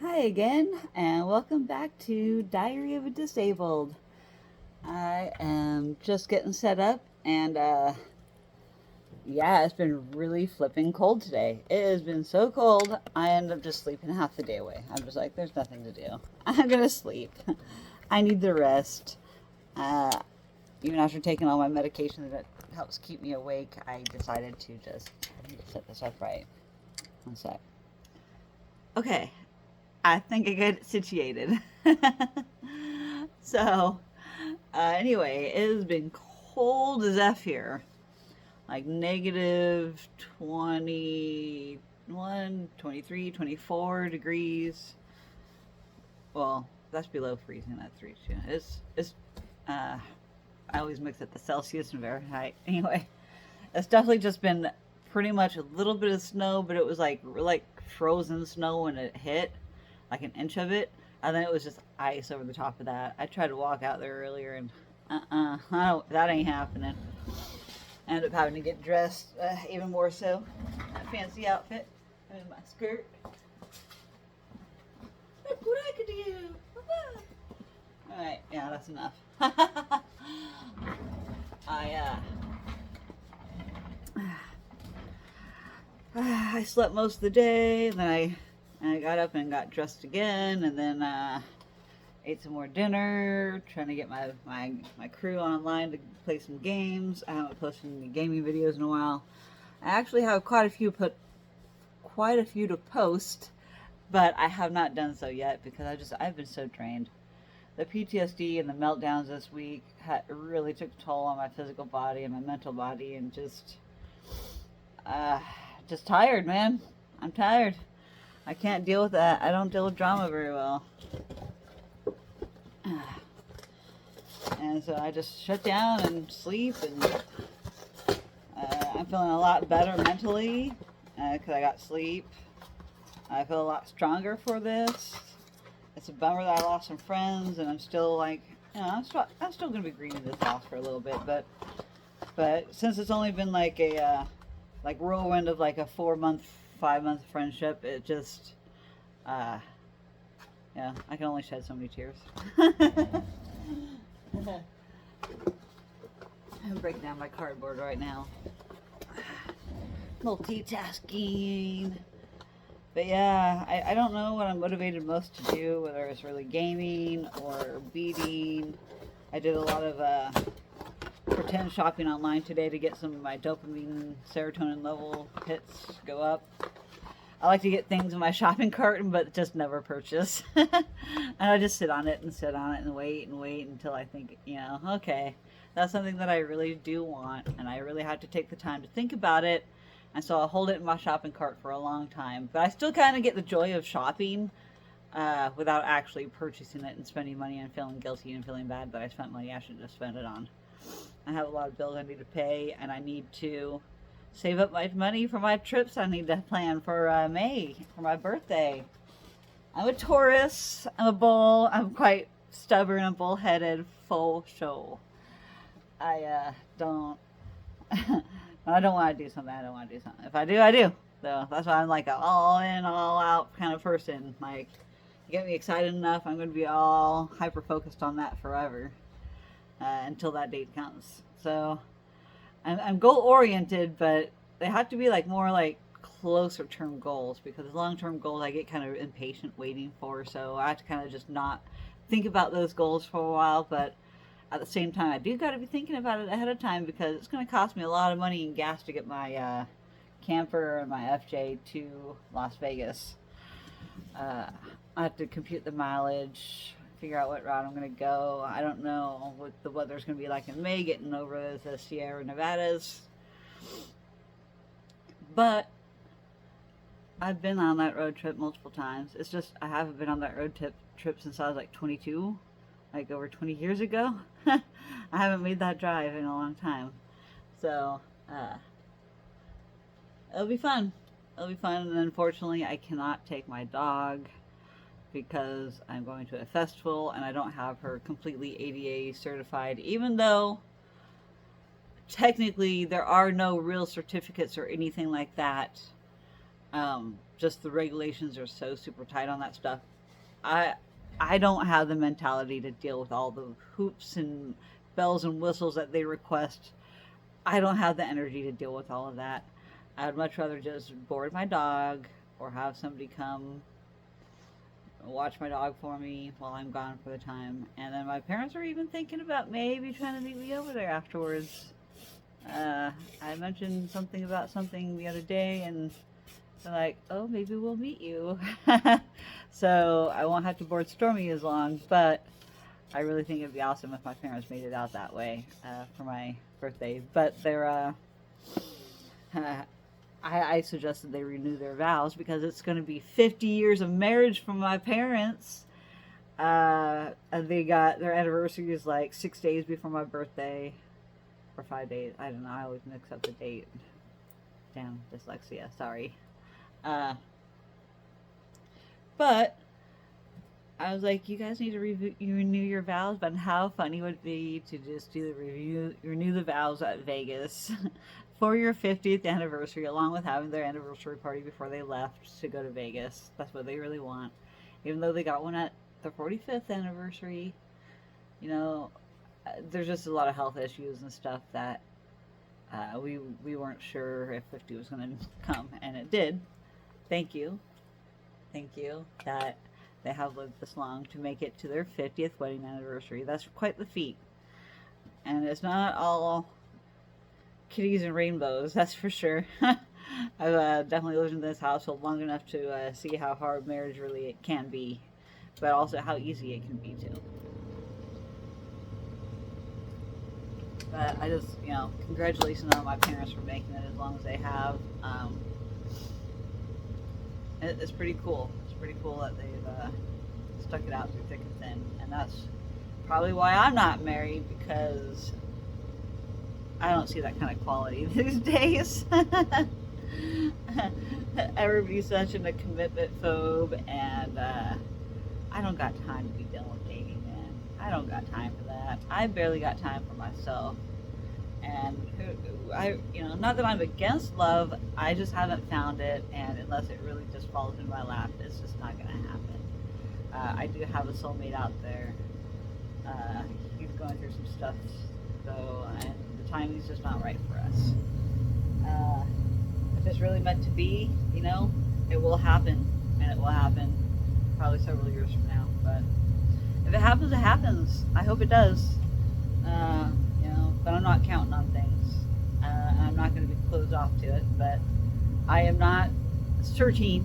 Hi again, and welcome back to Diary of a Disabled. I am just getting set up, and yeah, it's been really flipping cold today. It has been so cold, I end up just sleeping half the day away. I'm just like, there's nothing to do. I'm gonna sleep. I need the rest. Uh, Even after taking all my medication that helps keep me awake, I decided to just I need to set this up right. One sec. Okay, I think I get it situated. So, anyway, it has been cold as F here. Like negative 21, 23, 24 degrees. Well, that's below freezing. That's reaching. Uh, I always mix it the Celsius and Fahrenheit. Anyway, it's definitely just been pretty much a little bit of snow, but it was like frozen snow when it hit, like an inch of it, and then it was just ice over the top of that. I tried to walk out there earlier, and that ain't happening. I ended up having to get dressed even more so. That fancy outfit, and my skirt. Look what I could do! All right, yeah, that's enough. I I slept most of the day, and then I got up and got dressed again, and then ate some more dinner, trying to get my crew online to play some games. I haven't posted any gaming videos in a while. I actually have quite a few to post, but I have not done so yet because I've been so drained. The PTSD and the meltdowns this week really took a toll on my physical body and my mental body, and uh, just tired, man. I'm tired. I can't deal with that. I don't deal with drama very well. And so I just shut down and sleep, and I'm feeling a lot better mentally because I got sleep. I feel a lot stronger for this. It's a bummer that I lost some friends, and I'm still like, I'm still gonna be grieving this loss for a little bit, but since it's only been like a like whirlwind of like a 4 month, 5 month friendship, it just, uh, yeah, I can only shed so many tears. I'm breaking down my cardboard right now. Multitasking. But yeah, I don't know what I'm motivated most to do, whether it's really gaming or beading. I did a lot of pretend shopping online today to get some of my dopamine serotonin level hits go up. I like to get things in my shopping cart but just never purchase. And I just sit on it and wait until I think, okay, that's something that I really do want, and I really have to take the time to think about it. And so I'll hold it in my shopping cart for a long time. But I still kind of get the joy of shopping without actually purchasing it and spending money and feeling guilty and feeling bad that I spent money I should just spend it on. I have a lot of bills I need to pay, and I need to save up my money for my trips I need to plan for May, for my birthday. I'm a Taurus. I'm a bull. I'm quite stubborn and bullheaded, full show. I don't. When I don't want to do something, I don't want to do something. If I do, I do. So that's why I'm like an all in, all out kind of person. Like, you get me excited enough, I'm going to be all hyper focused on that forever until that date comes. So I'm goal oriented, but they have to be like more like closer term goals, because long term goals I get kind of impatient waiting for. So I have to kind of just not think about those goals for a while, but at the same time, I do got to be thinking about it ahead of time, because it's going to cost me a lot of money in gas to get my camper and my FJ to Las Vegas. I have to compute the mileage, figure out what route I'm going to go. I don't know what the weather's going to be like in May getting over the Sierra Nevadas. But I've been on that road trip multiple times. It's just I haven't been on that road trip since I was like 22, like over 20 years ago. I haven't made that drive in a long time. So, it'll be fun. It'll be fun. And unfortunately, I cannot take my dog because I'm going to a festival and I don't have her completely ADA certified, even though technically there are no real certificates or anything like that just the regulations are so super tight on that stuff. I I don't have the mentality to deal with all the hoops and bells and whistles that they request. I don't have the energy to deal with all of that. I'd much rather just board my dog or have somebody come watch my dog for me while I'm gone for the time. And then my parents are even thinking about maybe trying to meet me over there afterwards. I mentioned something about something the other day, and they're like, "Oh, maybe we'll meet you." So I won't have to board Stormy as long, but I really think it'd be awesome if my parents made it out that way for my birthday. But I suggested they renew their vows because it's going to be 50 years of marriage from my parents. And they got their anniversary is like 6 days before my birthday, or 5 days. I don't know. I always mix up the date. Damn, dyslexia. Sorry. But I was like, you guys need to renew your vows. But how funny would it be to just do the renew the vows at Vegas for your 50th anniversary, along with having their anniversary party before they left to go to Vegas. That's what they really want. Even though they got one at their 45th anniversary, you know, there's just a lot of health issues and stuff that we weren't sure if 50 was going to come, and it did. Thank you that they have lived this long to make it to their 50th wedding anniversary. That's quite the feat, and it's not all kitties and rainbows, that's for sure. I've definitely lived in this household long enough to see how hard marriage really it can be, but also how easy it can be too. But I just, congratulations on my parents for making it as long as they have. It's pretty cool. It's pretty cool that they've stuck it out through thick and thin, and that's probably why I'm not married, because I don't see that kind of quality these days. Everybody's such a commitment phobe, and I don't got time to be dealing with dating, man. I don't got time for that. I barely got time for myself. And not that I'm against love, I just haven't found it, and unless it really just falls in my lap, it's just not going to happen. I do have a soulmate out there. He's going through some stuff, though, and the timing's just not right for us. If it's really meant to be, it will happen, and it will happen probably several years from now. But if it happens, it happens. I hope it does. But I'm not counting on things. I'm not going to be closed off to it, but I am not searching.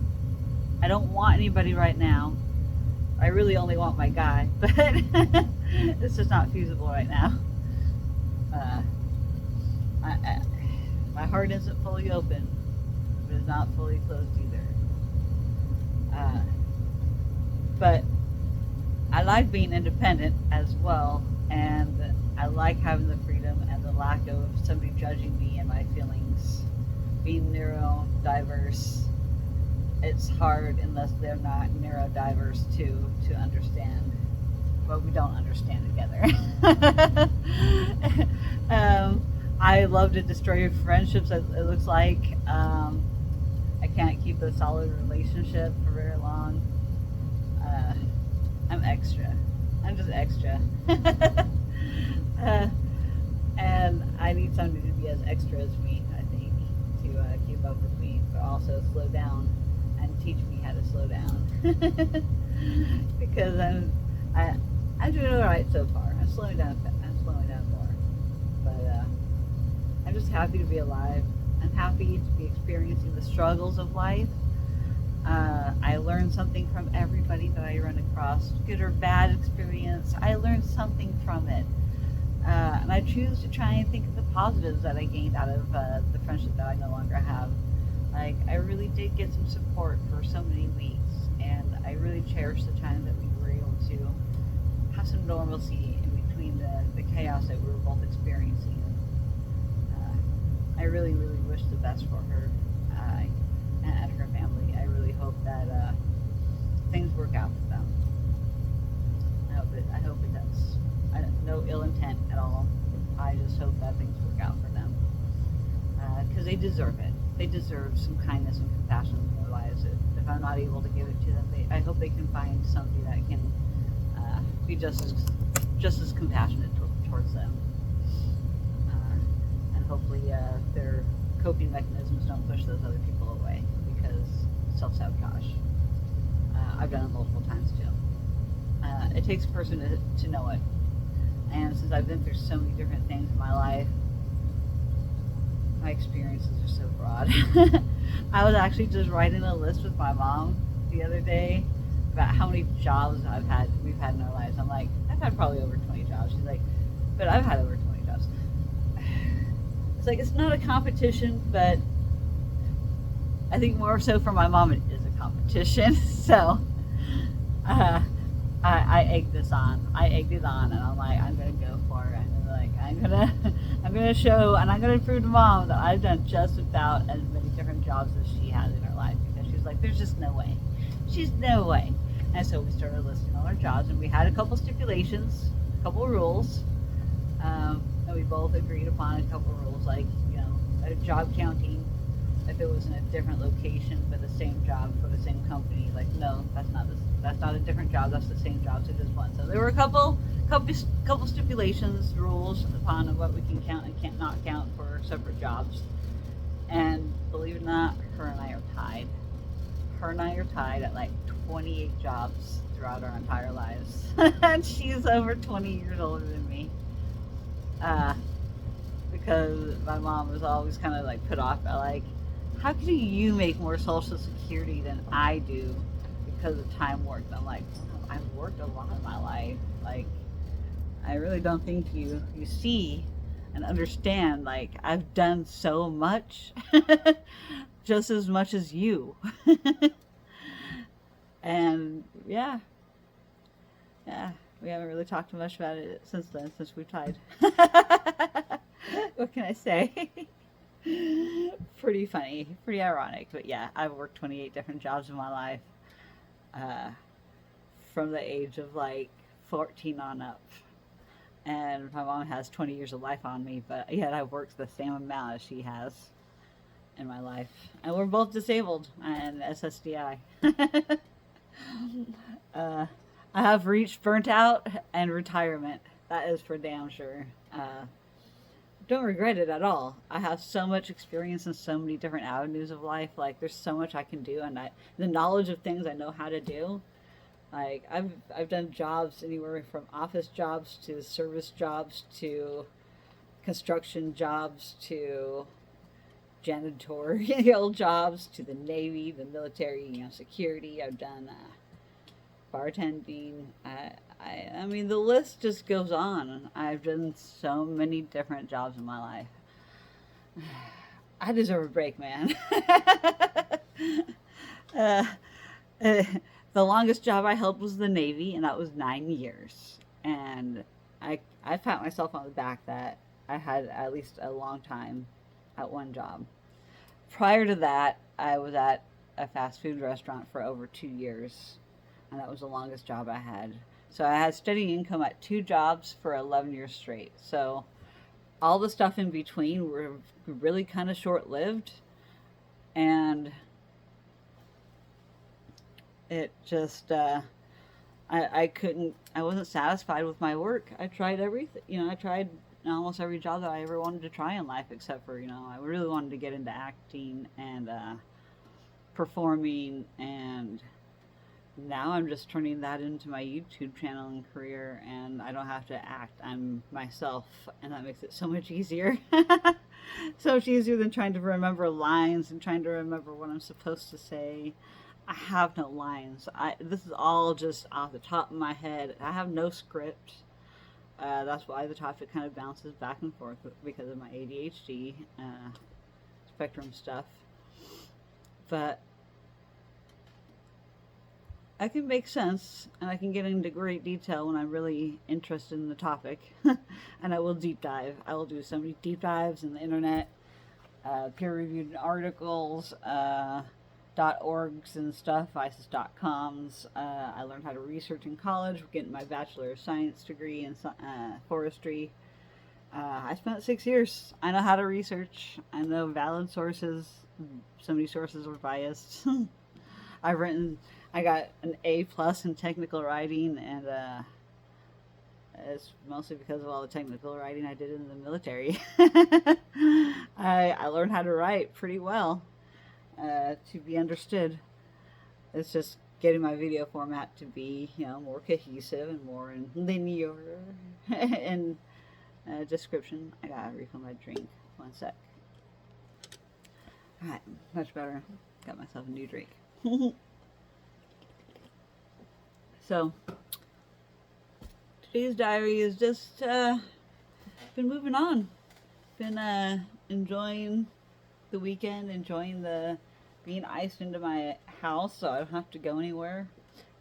I don't want anybody right now. I really only want my guy, but it's just not feasible right now. My heart isn't fully open, but it's not fully closed either. But I like being independent as well, and I like having the freedom and the lack of somebody judging me and my feelings. Being neurodiverse, it's hard unless they're not neurodiverse too to understand what we don't understand together. I love to destroy friendships, it looks like. I can't keep a solid relationship for very long. I'm extra. I'm just extra. And I need somebody to be as extra as me, I think, to keep up with me, but also slow down and teach me how to slow down. Because I'm doing all right so far. I'm slowing down more. But I'm just happy to be alive. I'm happy to be experiencing the struggles of life. I learn something from everybody that I run across, good or bad experience. I learned something from it. And I choose to try and think of the positives that I gained out of the friendship that I no longer have. Like, I really did get some support for so many weeks, and I really cherish the time that we were able to have some normalcy in between the chaos that we were both experiencing. I really, really wish the best for her and her family. I really hope that things work out for them. I hope it does. No ill intent at all. I just hope that things work out for them. Because they deserve it. They deserve some kindness and compassion in their lives. if I'm not able to give it to them, I hope they can find somebody that can be just as compassionate towards them, and hopefully their coping mechanisms don't push those other people away, because self-sabotage. I've done it multiple times too. It takes a person to know it, and since I've been through so many different things in my life, my experiences are so broad. I was actually just writing a list with my mom the other day about how many jobs we've had in our lives. I'm like, I've had probably over 20 jobs. She's like, but I've had over 20 jobs. It's like, it's not a competition, but I think more so for my mom it is a competition. So I egged it on, and I'm like, I'm gonna go for it. I'm gonna show, and I'm gonna prove to mom that I've done just about as many different jobs as she has in her life, because she's like, there's just no way. She's no way. And so we started listing all our jobs, and we had a couple stipulations, a couple rules, and we both agreed upon a couple rules, like, a job counting. If it was in a different location for the same job for the same company, like, no, that's not a different job. That's the same job, so just one. So there were a couple stipulations, rules upon what we can count and can't not count for separate jobs. And believe it or not, her and I are tied. Her and I are tied at like 28 jobs throughout our entire lives. And she's over 20 years older than me. Because my mom was always kind of like put off by like, how can you make more Social Security than I do because of time worked? I'm like, I've worked a lot in my life. Like, I really don't think you see and understand, like, I've done so much, just as much as you. And yeah, we haven't really talked much about it since then, since we've tied. What can I say? Pretty funny, pretty ironic, but yeah, I've worked 28 different jobs in my life, from the age of like 14 on up. And my mom has 20 years of life on me, but yet I've worked the same amount as she has in my life. And we're both disabled and SSDI. I have reached burnt out and retirement. That is for damn sure. Don't regret it at all. I have so much experience in so many different avenues of life. Like, there's so much I can do, and the knowledge of things I know how to do. Like, I've done jobs anywhere from office jobs to service jobs to construction jobs to janitorial jobs to the Navy, the military, security. I've done bartending. I mean, the list just goes on. I've done so many different jobs in my life. I deserve a break, man. The longest job I held was the Navy, and that was 9 years. And I pat myself on the back that I had at least a long time at one job. Prior to that, I was at a fast food restaurant for over 2 years, and that was the longest job I had. So I had steady income at 2 jobs for 11 years straight. So all the stuff in between were really kind of short-lived, and it just, I wasn't satisfied with my work. I tried everything, I tried almost every job that I ever wanted to try in life, except for, I really wanted to get into acting and performing, and now I'm just turning that into my YouTube channel and career, and I don't have to act. I'm myself, and that makes it so much easier. So much easier than trying to remember lines and trying to remember what I'm supposed to say. I have no lines. This is all just off the top of my head. I have no script. That's why the topic kind of bounces back and forth, because of my ADHD spectrum stuff. But I can make sense, and I can get into great detail when I'm really interested in the topic. And I will deep dive. I will do so many deep dives in the internet, peer-reviewed articles, .orgs and stuff, ISIS.coms. I learned how to research in college, getting my Bachelor of Science degree in forestry. I spent 6 years. I know how to research. I know valid sources. So many sources are biased. I got an A+ in technical writing, and it's mostly because of all the technical writing I did in the military. I learned how to write pretty well to be understood. It's just getting my video format to be, more cohesive and more in linear and description. I gotta refill my drink. One sec. Alright, much better. Got myself a new drink. So, today's diary is just been moving on. Been enjoying the weekend, enjoying the being iced into my house so I don't have to go anywhere.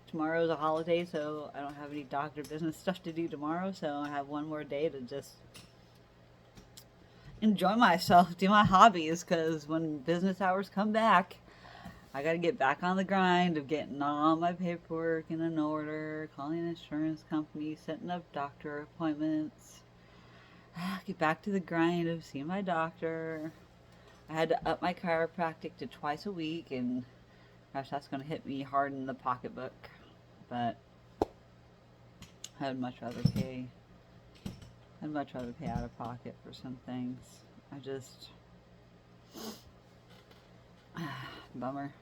Tomorrow's a holiday, so I don't have any doctor business stuff to do tomorrow, so I have one more day to just enjoy myself, do my hobbies, because when business hours come back, I gotta get back on the grind of getting all my paperwork in an order, calling an insurance company, setting up doctor appointments. Get back to the grind of seeing my doctor. I had to up my chiropractic to twice a week, and gosh, that's going to hit me hard in the pocketbook. But I'd much rather pay out of pocket for some things. Bummer.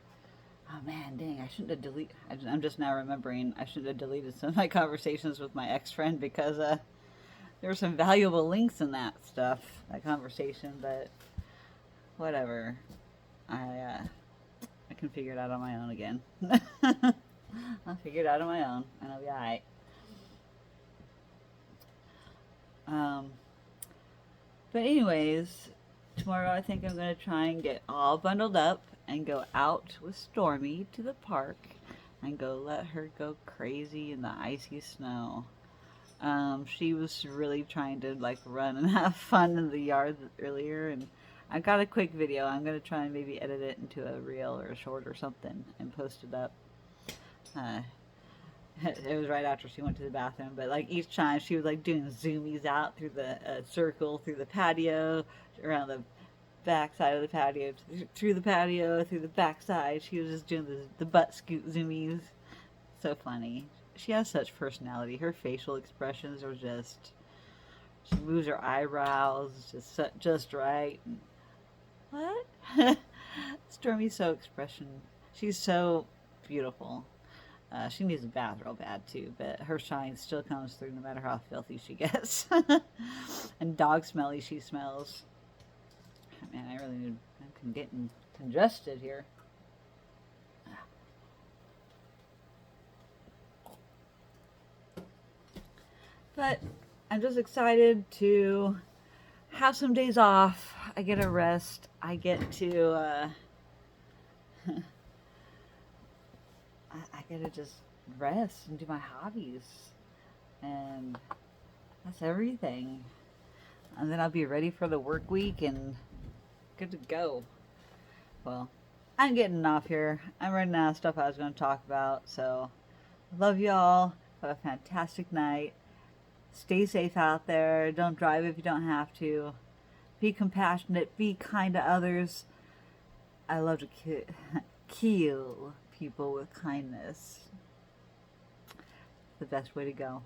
Oh man, dang, I shouldn't have deleted. I'm just now remembering I should have deleted some of my conversations with my ex-friend, because there were some valuable links in that conversation, but whatever. I can figure it out on my own again. I'll figure it out on my own, and I'll be alright. But anyways, tomorrow I think I'm going to try and get all bundled up and go out with Stormy to the park and go let her go crazy in the icy snow. She was really trying to run and have fun in the yard earlier, and I got a quick video. I'm going to try and maybe edit it into a reel or a short or something and post it up. It was right after she went to the bathroom, but each time she was doing zoomies out through the circle, through the patio, around the back side of the patio, through the patio, through the back side. She was just doing the butt scoot zoomies. So funny. She has such personality. Her facial expressions are just, she moves her eyebrows just right. What? Stormy's so she's so beautiful. She needs a bath real bad too, but her shine still comes through no matter how filthy she gets. And dog smelly she smells. Man, I'm getting congested here. But I'm just excited to have some days off. I get a rest. I get to I get to just rest and do my hobbies, and that's everything. And then I'll be ready for the work week and good to go. Well, I'm getting off here. I'm running out of stuff I was going to talk about. So, love y'all. Have a fantastic night. Stay safe out there. Don't drive if you don't have to. Be compassionate. Be kind to others. I love to kill people with kindness. The best way to go.